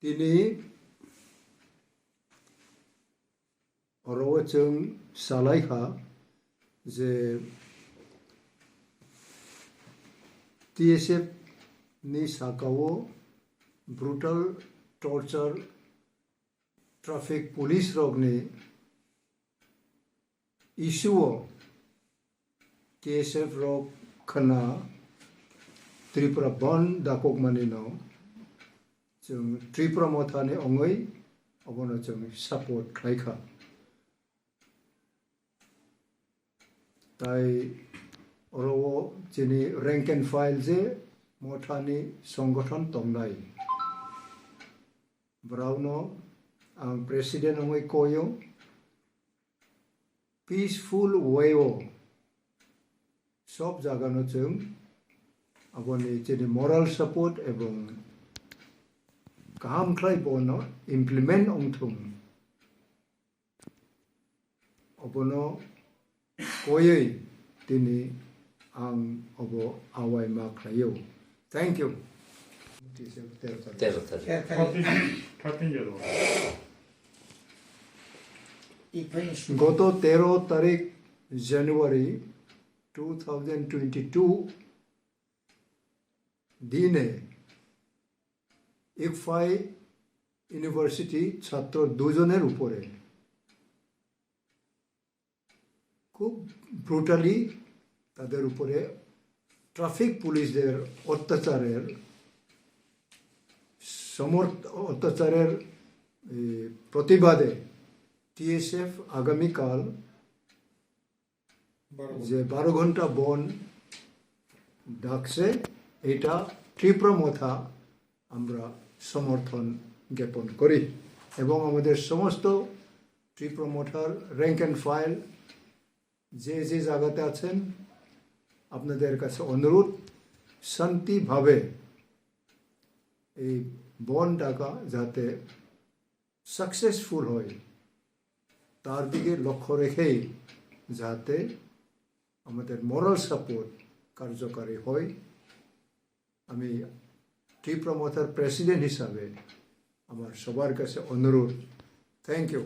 তিনি अरवचों सालायखा जे TSF ni sakao brutal torture traffic police rogni issue TSF rog khana Tripura bon dakok manino जों Tripura mothani ongai abono जों support khlaikha তাই অরও যিনি rank and file যে মথানি সংগঠন তংনাই ব্রাউনো আং president হই কয়ং পিসফুল ওয়েও সব জায়গানো जों আবনি যিনি মরাল সাপোর্ট এবং কাহাম খ্লাই বনো ইমপ্লিমেন্ট অংথুম অবনো কয়ই তিনি आं अब आवाय मा खायो थैंक यू गत 13 तारीख জানুয়ারি 2022 দিনে ইকফাই ইউনিভার্সিটি ছাত্র দুজনের উপরে খুব ব্রুটালি তাদের উপরে ট্রাফিক পুলিশদের অত্যাচারের প্রতিবাদে TSF আগামীকাল যে 12 ঘন্টা বন ডাকছে এটা ত্রিপুরা মথা আমরা সমর্থন জ্ঞাপন করি এবং আমাদের সমস্ত ত্রিপুরা মথার র্যাঙ্ক এন্ড ফাইল যে যে জায়গাতে আছেন আপনাদের কাছে অনুরোধ শান্তিভাবে এই বন ডাকা যাতে সাকসেসফুল হয় তার দিকে লক্ষ্য রেখেই যাতে আমাদের মোরাল সাপোর্ট কার্যকারী হয় আমি ত্রিপুরা মথার প্রেসিডেন্ট হিসাবে আমার সবার কাছে অনুরোধ থ্যাংক ইউ